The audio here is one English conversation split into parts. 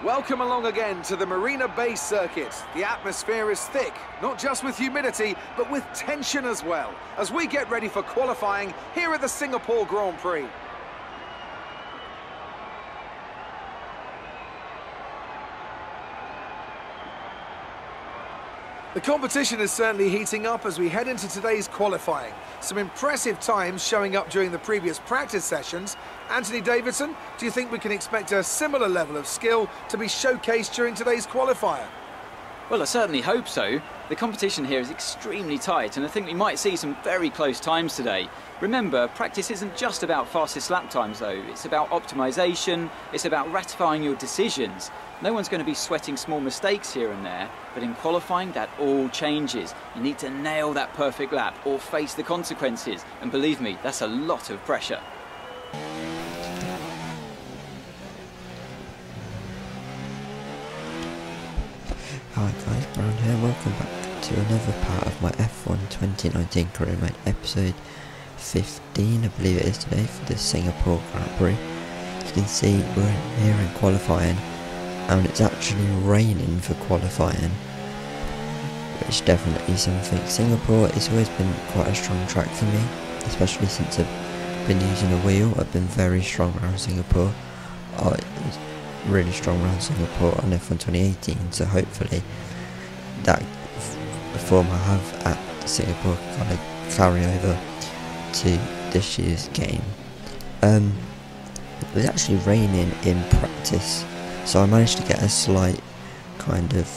Welcome along again to the Marina Bay Circuit. The atmosphere is thick, not just with humidity, but with tension as well, as we get ready for qualifying here at the Singapore Grand Prix. The competition is certainly heating up as we head into today's qualifying. Some impressive times showing up during the previous practice sessions. Anthony Davidson, do you think we can expect a similar level of skill to be showcased during today's qualifier? Well, I certainly hope so. The competition here is extremely tight, and I think we might see some very close times today. Remember, practice isn't just about fastest lap times though, it's about optimization, it's about ratifying your decisions. No one's going to be sweating small mistakes here and there, but in qualifying that all changes. You need to nail that perfect lap or face the consequences, and believe me, that's a lot of pressure. Hi guys, Brown here, welcome back to another part of my F1 2019 career mode, episode 15 I believe it is today, for the Singapore Grand Prix. As you can see, we're here in qualifying and it's actually raining for qualifying, which is definitely something. Singapore has always been quite a strong track for me, especially since I've been using a wheel. I've been very strong around Singapore. It was really strong around Singapore on F1 2018, so hopefully that form I have at Singapore can kind of carry over to this year's game. It was actually raining in practice, so I managed to get a slight kind of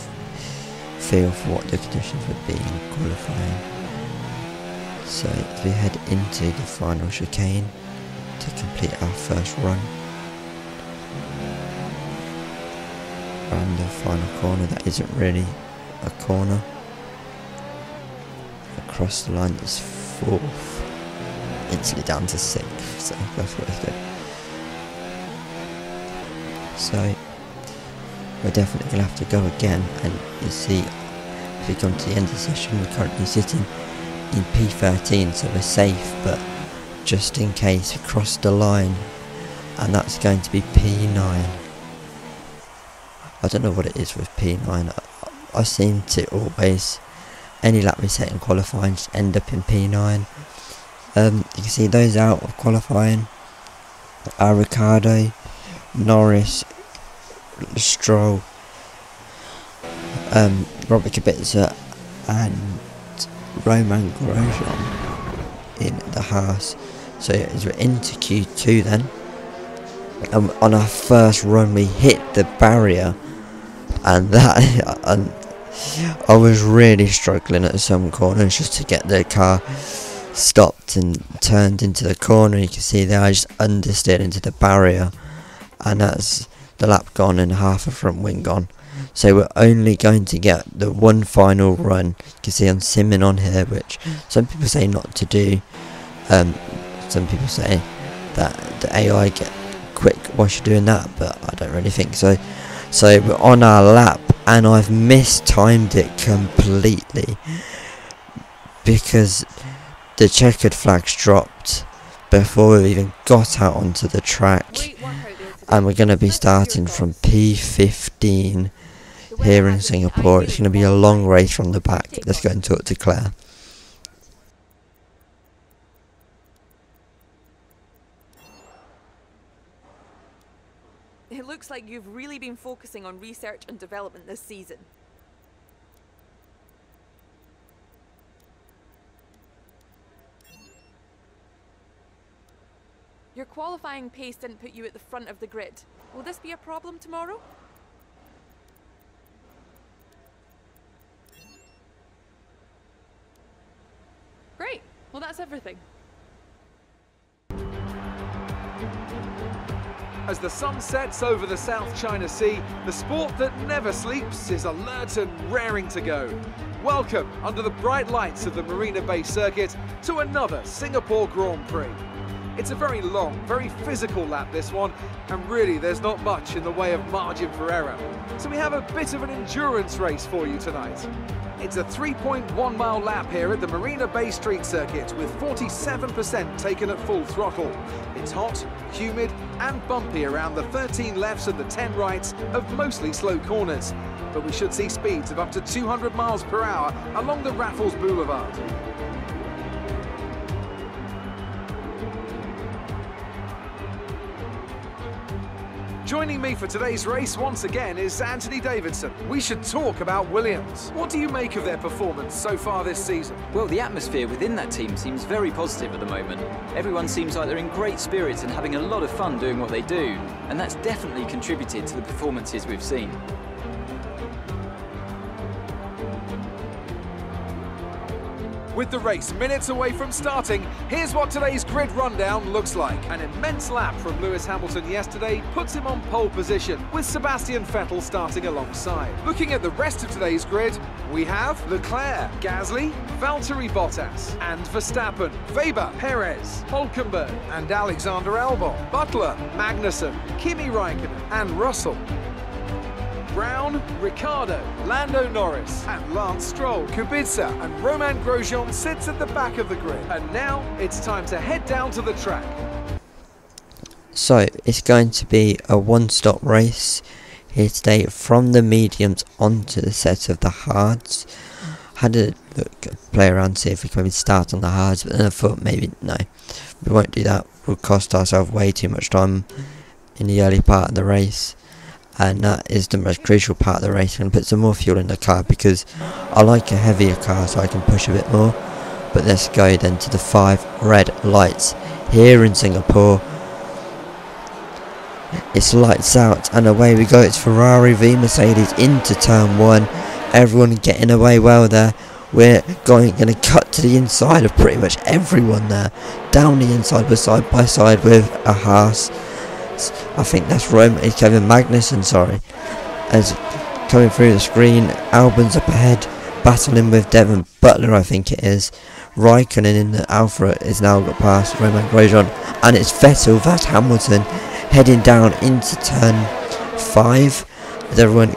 feel for what the conditions would be in qualifying. So as we head into the final chicane to complete our first run, around the final corner that isn't really a corner, across the line is 4th, instantly down to 6th, so that's what it's good. So we're definitely going to have to go again, and you see if we come to the end of the session we're currently sitting in P13, so we're safe, but just in case we cross the line, and that's going to be P9. I don't know what it is with P9, I seem to always, any lap we set in qualifying, just end up in P9. You can see those out of qualifying are Ricciardo, Norris, Stroll, Robert Kubica and Romain Grosjean in the Haas. So as we're into Q2 then, on our first run we hit the barrier, and I was really struggling at some corners just to get the car stopped and turned into the corner. You can see there I just understeered into the barrier, and that's the lap gone and half a front wing gone. So we're only going to get the one final run. You can see I'm simming on here, which some people say not to do. Some people say that the AI get quick whilst you're doing that, but I don't really think so. So we're on our lap, and I've mistimed it completely because the checkered flag's dropped before we've even got out onto the track, and we're going to be starting from P15 here in Singapore. It's going to be a long race from the back. Let's go and talk to Claire. It looks like you've really been focusing on research and development this season. Your qualifying pace didn't put you at the front of the grid. Will this be a problem tomorrow? Great. Well, that's everything. As the sun sets over the South China Sea, the sport that never sleeps is alert and raring to go. Welcome, under the bright lights of the Marina Bay Circuit, to another Singapore Grand Prix. It's a very long, very physical lap, this one, and really there's not much in the way of margin for error. So we have a bit of an endurance race for you tonight. It's a 3.1 mile lap here at the Marina Bay Street Circuit with 47% taken at full throttle. It's hot, humid and bumpy around the 13 lefts and the 10 rights of mostly slow corners. But we should see speeds of up to 200 miles per hour along the Raffles Boulevard. Joining me for today's race once again is Anthony Davidson. We should talk about Williams. What do you make of their performance so far this season? Well, the atmosphere within that team seems very positive at the moment. Everyone seems like they're in great spirits and having a lot of fun doing what they do, and that's definitely contributed to the performances we've seen. With the race minutes away from starting, here's what today's grid rundown looks like. An immense lap from Lewis Hamilton yesterday puts him on pole position, with Sebastian Vettel starting alongside. Looking at the rest of today's grid, we have Leclerc, Gasly, Valtteri Bottas and Verstappen, Weber, Perez, Hülkenberg and Alexander Albon, Butler, Magnussen, Kimi Räikkönen and Russell, Brown, Ricciardo, Lando Norris and Lance Stroll. Kubica and Romain Grosjean sits at the back of the grid. And now it's time to head down to the track. So it's going to be a one-stop race here today from the mediums onto the set of the hards. Had a play around, see if we can maybe start on the hards, but then I thought maybe no, we won't do that. We'll cost ourselves way too much time in the early part of the race. And that is the most crucial part of the race. I'm going to put some more fuel in the car because I like a heavier car so I can push a bit more. But let's go then to the 5 red lights here in Singapore. It's lights out and away we go. It's Ferrari v Mercedes into turn 1. Everyone getting away well there. We're going to cut to the inside of pretty much everyone there. Down the inside, we're side by side with a Haas. I think that's Kevin Magnussen, sorry, as coming through the screen. Albon's up ahead, battling with Devon Butler, I think it is. Raikkonen in the Alfa is now got past Romain Grosjean, and it's Vettel, that's Hamilton, heading down into turn 5. With everyone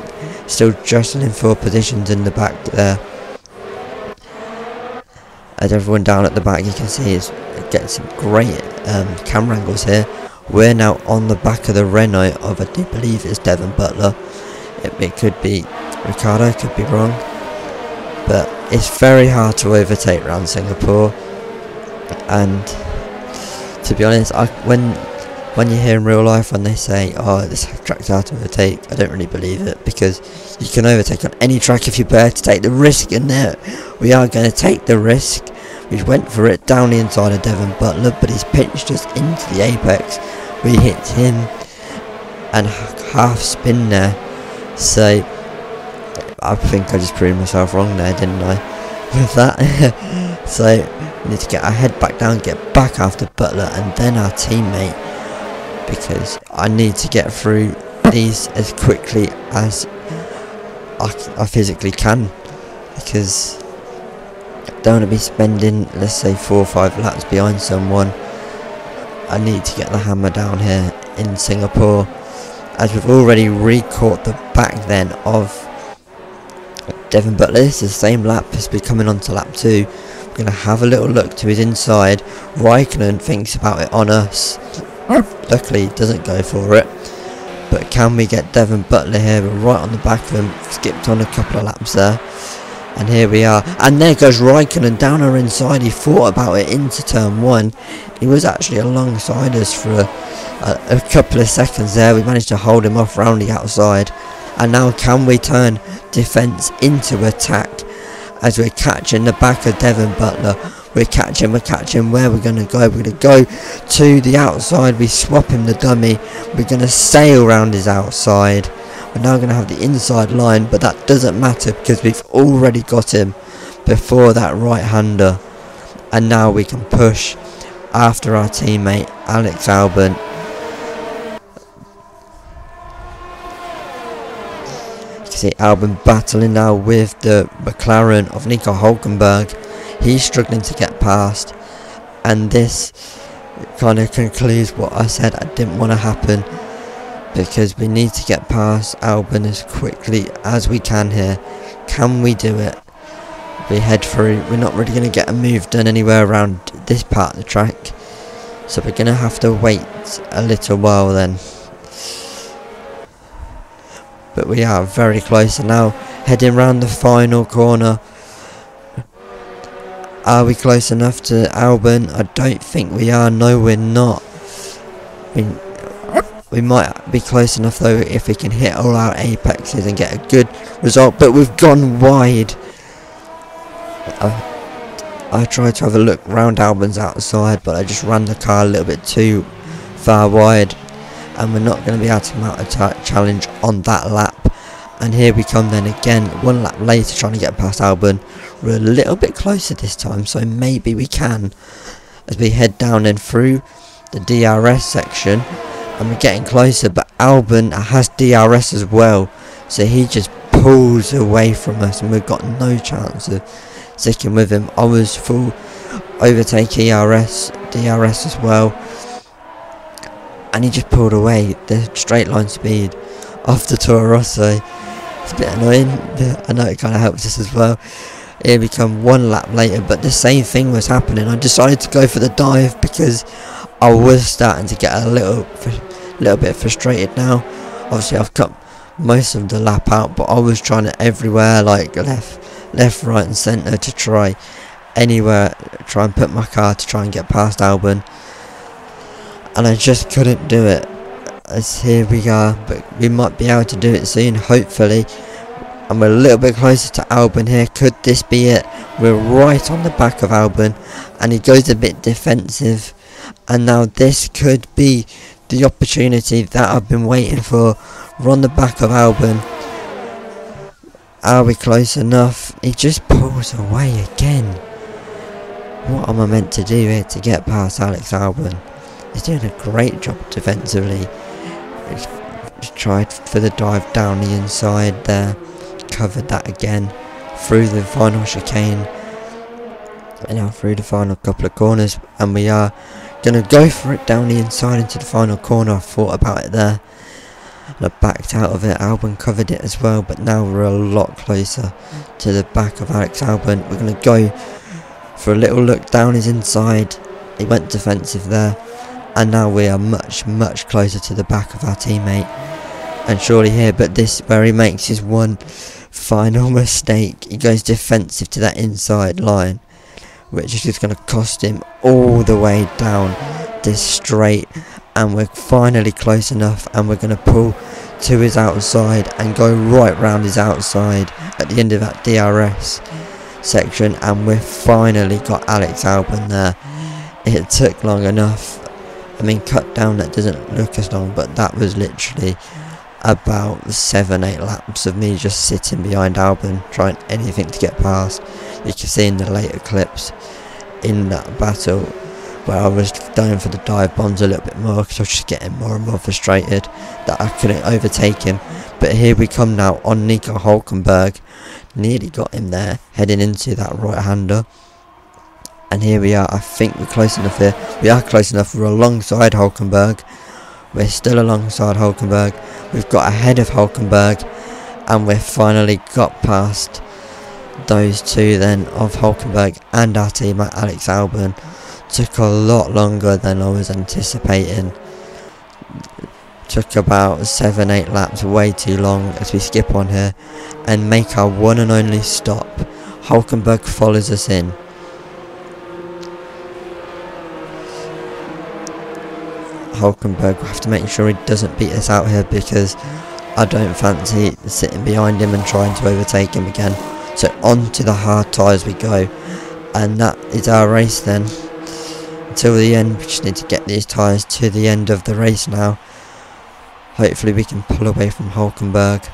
still jostling for positions in the back there. As everyone down at the back, you can see is getting some great camera angles here. We're now on the back of the Renault of, I do believe it's Devon Butler. It could be Ricciardo, could be wrong. But it's very hard to overtake around Singapore. And to be honest, when you hear in real life when they say, oh, this track's hard to overtake, I don't really believe it. Because you can overtake on any track if you're prepared to take the risk in there. We are going to take the risk. We went for it down the inside of Devon Butler, but he's pinched us into the apex. We hit him and half spin there. So I think I just proved myself wrong there, didn't I? With that. So we need to get our head back down, get back after Butler and then our teammate, because I need to get through these as quickly as I physically can, because don't want to be spending, let's say, 4 or 5 laps behind someone. I need to get the hammer down here in Singapore, as we've already re-caught the back then of Devon Butler. This is the same lap as we're coming on to lap 2. We're going to have a little look to his inside. Raikkonen thinks about it on us. Luckily he doesn't go for it. But can we get Devon Butler here? We're right on the back of him. Skipped on a couple of laps there. And here we are, and there goes Raikkonen down our inside. He thought about it into turn 1. He was actually alongside us for a couple of seconds there. We managed to hold him off round the outside. And now can we turn defence into attack as we're catching the back of Devon Butler. We're catching. Where we're going to go? We're going to go to the outside. We swap him the dummy. We're going to sail round his outside. We're now going to have the inside line, but that doesn't matter because we've already got him before that right-hander. And now we can push after our teammate Alex Albon. You can see Albon battling now with the McLaren of Nico Hülkenberg. He's struggling to get past, and this kind of concludes what I said I didn't want to happen, because we need to get past Albon as quickly as we can here. Can we do it? We head through. We're not really going to get a move done anywhere around this part of the track. So we're going to have to wait a little while then. But we are very close, and now heading round the final corner. Are we close enough to Albon? I don't think we are. No, we're not. We might be close enough though if we can hit all our apexes and get a good result, but we've gone wide. I tried to have a look round Albon's outside, but I just ran the car a little bit too far wide, and we're not going to be able to mount a challenge on that lap. And here we come then again, 1 lap later, trying to get past Albon. We're a little bit closer this time, so maybe we can, as we head down and through the DRS section, and we're getting closer. But Albon has DRS as well, so he just pulls away from us, and we've got no chance of sticking with him. I was full overtake DRS as well, and he just pulled away the straight line speed of the Toro Rosso. It's a bit annoying, but I know it kind of helps us as well. Here we come 1 lap later, but the same thing was happening. I decided to go for the dive because I was starting to get a little bit frustrated now. Obviously I've cut most of the lap out, but I was trying it everywhere, like left, right and centre, to try anywhere, try and put my car to try and get past Albon, and I just couldn't do it. As here we are, but we might be able to do it soon, hopefully. And we're a little bit closer to Albon here. Could this be it? We're right on the back of Albon, and he goes a bit defensive, and now this could be the opportunity that I've been waiting for. We're on the back of Albon. Are we close enough? He just pulls away again. What am I meant to do here to get past Alex Albon? He's doing a great job defensively. He's tried for the dive down the inside there, covered that again, through the final chicane, and now through the final couple of corners, and we are going to go for it down the inside into the final corner. I thought about it there, and I backed out of it. Albon covered it as well, but now we're a lot closer to the back of Alex Albon. We're going to go for a little look down his inside. He went defensive there, and now we are much closer to the back of our teammate, and surely here, but this where he makes his one final mistake. He goes defensive to that inside line, which is just going to cost him all the way down this straight, and we're finally close enough, and we're going to pull to his outside and go right round his outside at the end of that DRS section, and we've finally got Alex Albon there. It took long enough. I mean, cut down, that doesn't look as long, but that was literally about 7-8 laps of me just sitting behind Albon, trying anything to get past. You can see in the later clips in that battle where I was going for the dive bombs a little bit more, because I was just getting more and more frustrated that I couldn't overtake him. But here we come now on Nico Hülkenberg. Nearly got him there, heading into that right-hander. And here we are. I think we're close enough here. We are close enough. We're alongside Hülkenberg. We're still alongside Hülkenberg. We've got ahead of Hülkenberg, and we've finally got past those two then of Hülkenberg and our teammate Alex Albon. Took a lot longer than I was anticipating. Took about 7-8 laps, way too long, as we skip on here and make our one and only stop. Hülkenberg follows us in. Hülkenberg, we have to make sure he doesn't beat us out here, because I don't fancy sitting behind him and trying to overtake him again. So on to the hard tyres we go, and that is our race then. Until the end, we just need to get these tyres to the end of the race now. Hopefully we can pull away from Hülkenberg.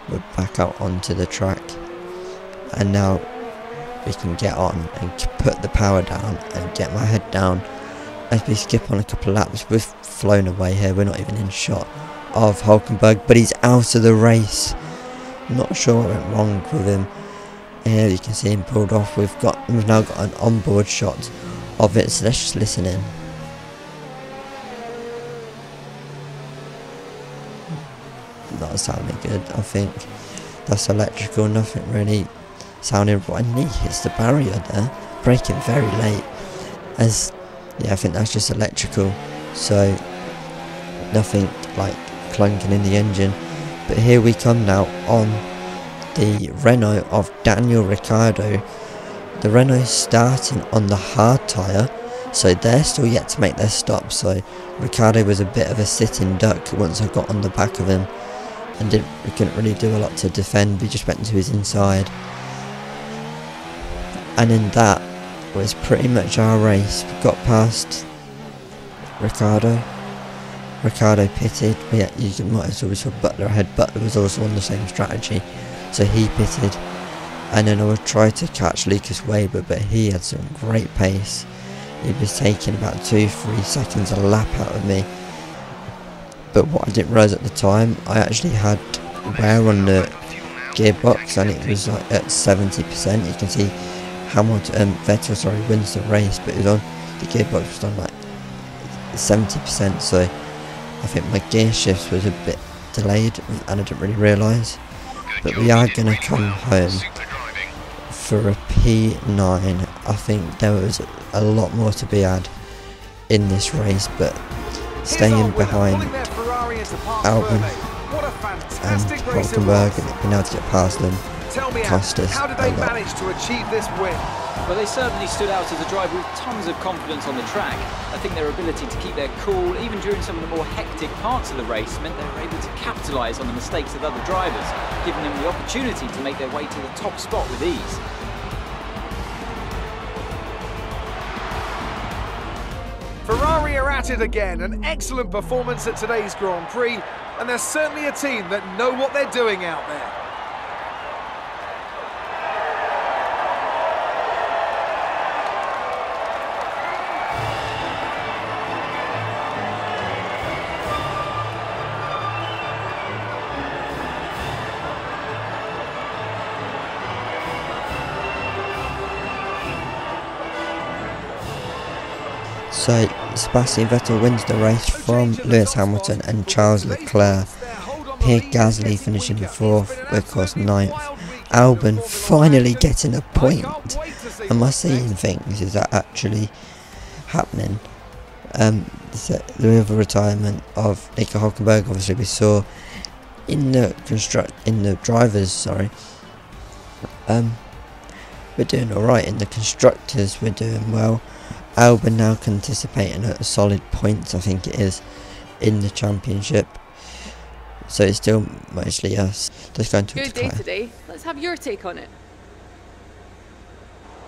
We're back out onto the track, and now we can get on and put the power down and get my head down. As we skip on a couple of laps, we've flown away here. We're not even in shot of Hülkenberg, but he's out of the race. Not sure what went wrong with him. Here you can see him pulled off. We've now got an onboard shot of it, so let's just listen in. Not sounding good. I think that's electrical, nothing really sounding right, and he hits the barrier there, braking very late, as yeah, I think that's just electrical, so nothing like clunking in the engine. But here we come now on the Renault of Daniel Ricciardo. The Renault starting on the hard tyre, so they're still yet to make their stop, so Ricciardo was a bit of a sitting duck once I got on the back of him, and we couldn't really do a lot to defend. We just went to his inside, and then that was pretty much our race. We got past Ricciardo pitted, but yeah, you might as well saw Butler ahead. Butler was also on the same strategy, so he pitted, and then I would try to catch Lucas Weber, but he had some great pace. He was taking about 2-3 seconds a lap out of me. But what I didn't realise at the time, I actually had wear on the gearbox, and it was like at 70%. You can see Vettel wins the race, but it was on, the gearbox was on like 70%, so I think my gear shifts was a bit delayed and I didn't really realise. But we are going to come home for a P9. I think there was a lot more to be had in this race, but staying behind Albon and Hulkenberg and being able to get past them cost us how did they manage to achieve this win? Well, they certainly stood out as a driver with tons of confidence on the track. I think their ability to keep their cool, even during some of the more hectic parts of the race, meant they were able to capitalise on the mistakes of other drivers, giving them the opportunity to make their way to the top spot with ease. Ferrari are at it again, an excellent performance at today's Grand Prix, and they're certainly a team that know what they're doing out there. So Sebastian Vettel wins the race from Lewis Hamilton and Charles Leclerc. Pierre Gasly finishing 4th, of course 9th. Albon finally getting a point. Am I seeing things? Is that actually happening? The other retirement of Nico Hulkenberg, obviously we saw in the drivers. We're doing alright. In the constructors we're doing well. Albon now anticipating a solid points, I think it is, in the championship. So it's still mostly us that's going to Good day today. Let's have your take on it.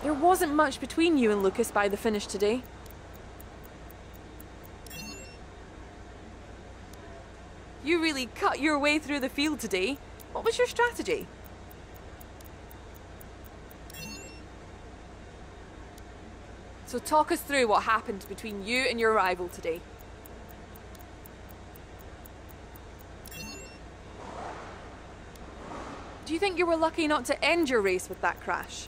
There wasn't much between you and Lucas by the finish today. You really cut your way through the field today. What was your strategy? So talk us through what happened between you and your rival today. Do you think you were lucky not to end your race with that crash?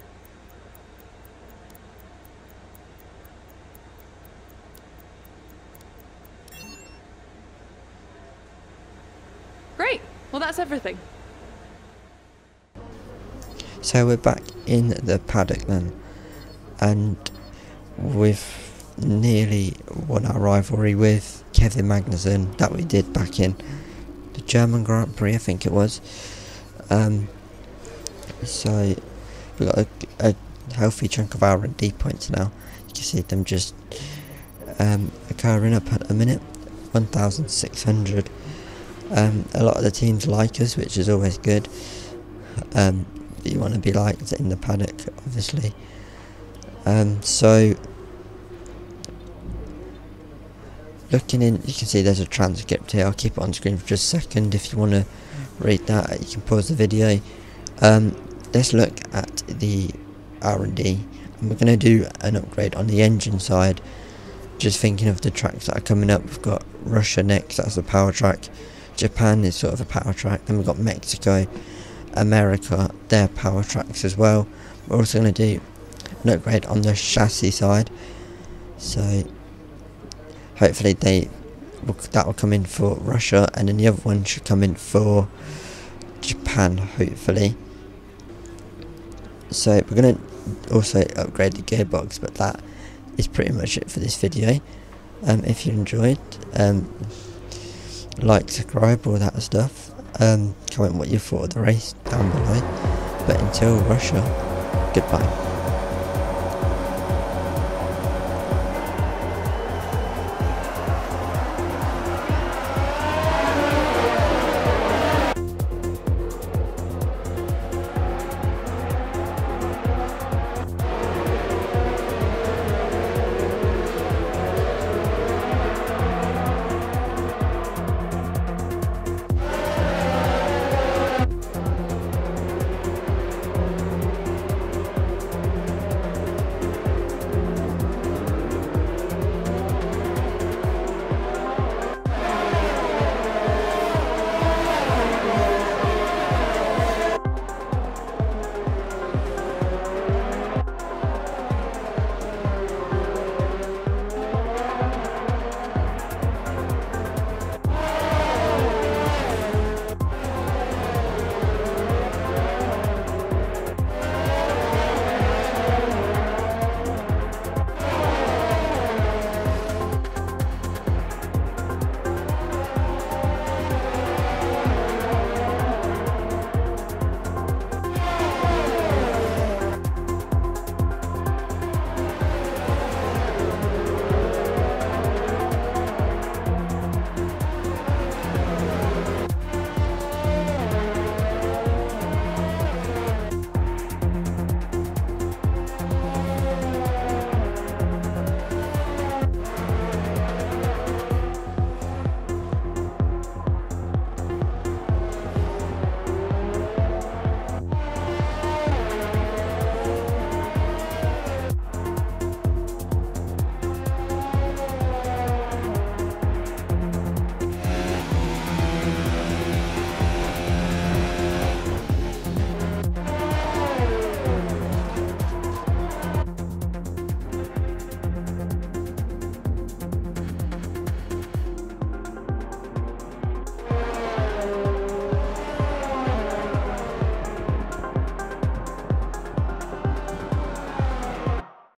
Great. Well, that's everything. So we're back in the paddock then, and we've nearly won our rivalry with Kevin Magnussen that we did back in the German Grand Prix, I think it was. So we got a healthy chunk of R&D points now. You can see them just occurring up at a minute, 1,600. A lot of the teams like us, which is always good. You want to be liked in the paddock, obviously. So looking in, you can see there's a transcript here. I'll keep it on screen for just a second. If you want to read that, you can pause the video. Let's look at the R&D, and we're going to do an upgrade on the engine side. Just thinking of the tracks that are coming up, we've got Russia next, that's a power track. Japan is sort of a power track. Then we've got Mexico, America, their power tracks as well. We're also going to do an upgrade on the chassis side, so hopefully that will come in for Russia, and then the other one should come in for Japan, hopefully. So we're going to also upgrade the gearbox, but that is pretty much it for this video. If you enjoyed, like, subscribe, all that stuff. Comment what you thought of the race down below. But until Russia, goodbye.